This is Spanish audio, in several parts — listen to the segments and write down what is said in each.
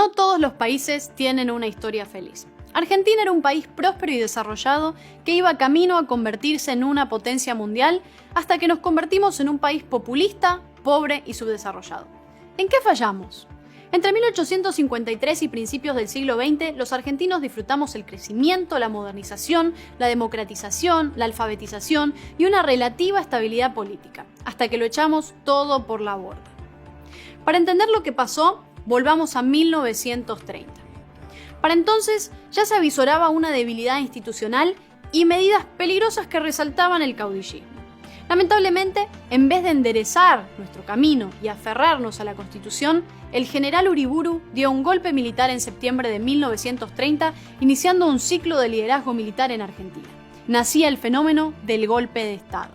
No todos los países tienen una historia feliz. Argentina era un país próspero y desarrollado que iba camino a convertirse en una potencia mundial hasta que nos convertimos en un país populista, pobre y subdesarrollado. ¿En qué fallamos? Entre 1853 y principios del siglo XX, los argentinos disfrutamos el crecimiento, la modernización, la democratización, la alfabetización y una relativa estabilidad política, hasta que lo echamos todo por la borda. Para entender lo que pasó, volvamos a 1930. Para entonces ya se avisoraba una debilidad institucional y medidas peligrosas que resaltaban el caudillismo. Lamentablemente, en vez de enderezar nuestro camino y aferrarnos a la Constitución, el general Uriburu dio un golpe militar en septiembre de 1930, iniciando un ciclo de liderazgo militar en Argentina. Nacía el fenómeno del golpe de Estado.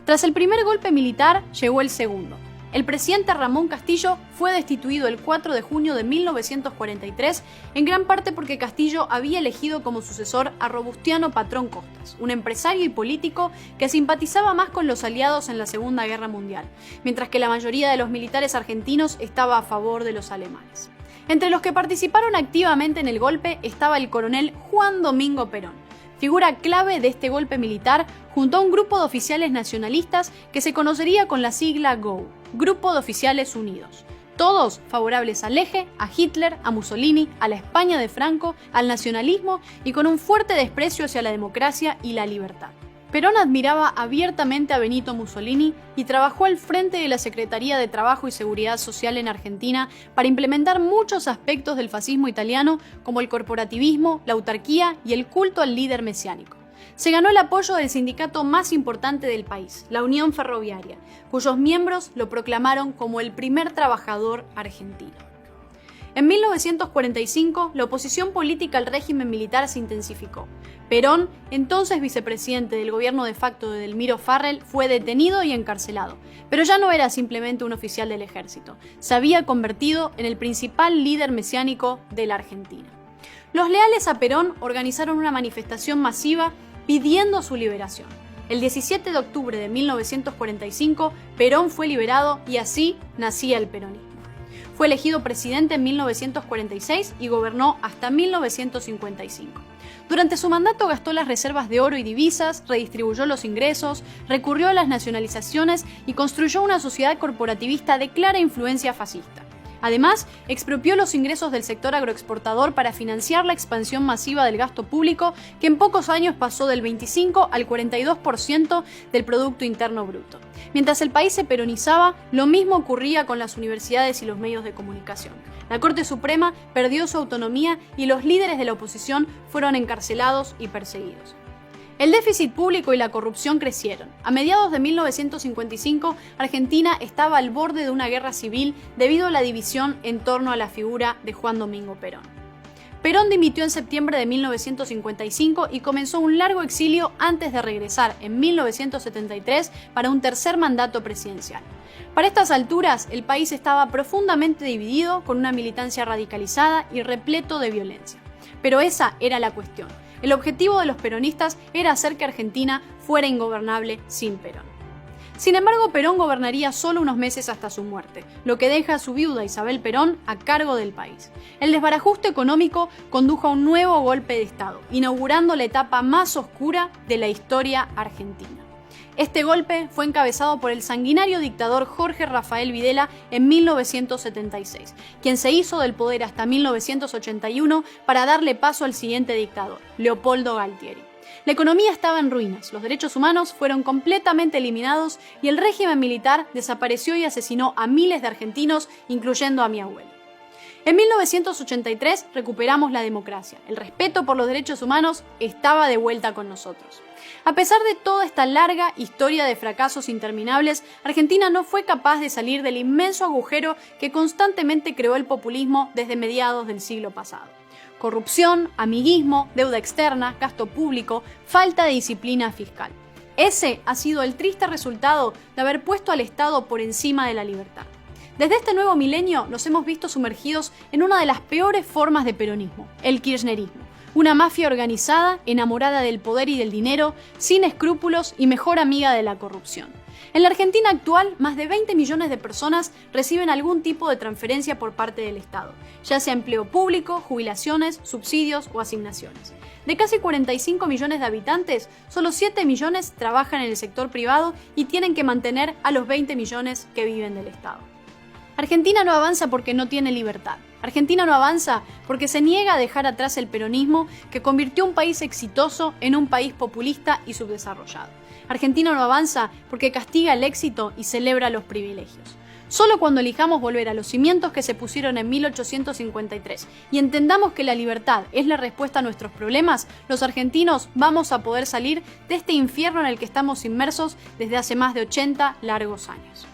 Tras el primer golpe militar, llegó el segundo. El presidente Ramón Castillo fue destituido el 4 de junio de 1943, en gran parte porque Castillo había elegido como sucesor a Robustiano Patrón Costas, un empresario y político que simpatizaba más con los aliados en la Segunda Guerra Mundial, mientras que la mayoría de los militares argentinos estaba a favor de los alemanes. Entre los que participaron activamente en el golpe estaba el coronel Juan Domingo Perón, figura clave de este golpe militar, junto a un grupo de oficiales nacionalistas que se conocería con la sigla GOU, Grupo de Oficiales Unidos. Todos favorables al eje, a Hitler, a Mussolini, a la España de Franco, al nacionalismo y con un fuerte desprecio hacia la democracia y la libertad. Perón admiraba abiertamente a Benito Mussolini y trabajó al frente de la Secretaría de Trabajo y Seguridad Social en Argentina para implementar muchos aspectos del fascismo italiano, como el corporativismo, la autarquía y el culto al líder mesiánico. Se ganó el apoyo del sindicato más importante del país, la Unión Ferroviaria, cuyos miembros lo proclamaron como el primer trabajador argentino. En 1945, la oposición política al régimen militar se intensificó. Perón, entonces vicepresidente del gobierno de facto de Delmiro Farrell, fue detenido y encarcelado, pero ya no era simplemente un oficial del ejército, se había convertido en el principal líder mesiánico de la Argentina. Los leales a Perón organizaron una manifestación masiva pidiendo su liberación. El 17 de octubre de 1945, Perón fue liberado y así nacía el peronismo. Fue elegido presidente en 1946 y gobernó hasta 1955. Durante su mandato gastó las reservas de oro y divisas, redistribuyó los ingresos, recurrió a las nacionalizaciones y construyó una sociedad corporativista de clara influencia fascista. Además, expropió los ingresos del sector agroexportador para financiar la expansión masiva del gasto público, que en pocos años pasó del 25 al 42% del Producto Interno Bruto. Mientras el país se peronizaba, lo mismo ocurría con las universidades y los medios de comunicación. La Corte Suprema perdió su autonomía y los líderes de la oposición fueron encarcelados y perseguidos. El déficit público y la corrupción crecieron. A mediados de 1955, Argentina estaba al borde de una guerra civil debido a la división en torno a la figura de Juan Domingo Perón. Perón dimitió en septiembre de 1955 y comenzó un largo exilio antes de regresar en 1973 para un tercer mandato presidencial. Para estas alturas, el país estaba profundamente dividido, con una militancia radicalizada y repleto de violencia. Pero esa era la cuestión. El objetivo de los peronistas era hacer que Argentina fuera ingobernable sin Perón. Sin embargo, Perón gobernaría solo unos meses hasta su muerte, lo que deja a su viuda Isabel Perón a cargo del país. El desbarajuste económico condujo a un nuevo golpe de Estado, inaugurando la etapa más oscura de la historia argentina. Este golpe fue encabezado por el sanguinario dictador Jorge Rafael Videla en 1976, quien se hizo del poder hasta 1981 para darle paso al siguiente dictador, Leopoldo Galtieri. La economía estaba en ruinas, los derechos humanos fueron completamente eliminados y el régimen militar desapareció y asesinó a miles de argentinos, incluyendo a mi abuelo. En 1983 recuperamos la democracia. El respeto por los derechos humanos estaba de vuelta con nosotros. A pesar de toda esta larga historia de fracasos interminables, Argentina no fue capaz de salir del inmenso agujero que constantemente creó el populismo desde mediados del siglo pasado. Corrupción, amiguismo, deuda externa, gasto público, falta de disciplina fiscal. Ese ha sido el triste resultado de haber puesto al Estado por encima de la libertad. Desde este nuevo milenio nos hemos visto sumergidos en una de las peores formas de peronismo, el kirchnerismo. Una mafia organizada, enamorada del poder y del dinero, sin escrúpulos y mejor amiga de la corrupción. En la Argentina actual, más de 20 millones de personas reciben algún tipo de transferencia por parte del Estado, ya sea empleo público, jubilaciones, subsidios o asignaciones. De casi 45 millones de habitantes, solo 7 millones trabajan en el sector privado y tienen que mantener a los 20 millones que viven del Estado. Argentina no avanza porque no tiene libertad. Argentina no avanza porque se niega a dejar atrás el peronismo que convirtió un país exitoso en un país populista y subdesarrollado. Argentina no avanza porque castiga el éxito y celebra los privilegios. Solo cuando elijamos volver a los cimientos que se pusieron en 1853 y entendamos que la libertad es la respuesta a nuestros problemas, los argentinos vamos a poder salir de este infierno en el que estamos inmersos desde hace más de 80 largos años.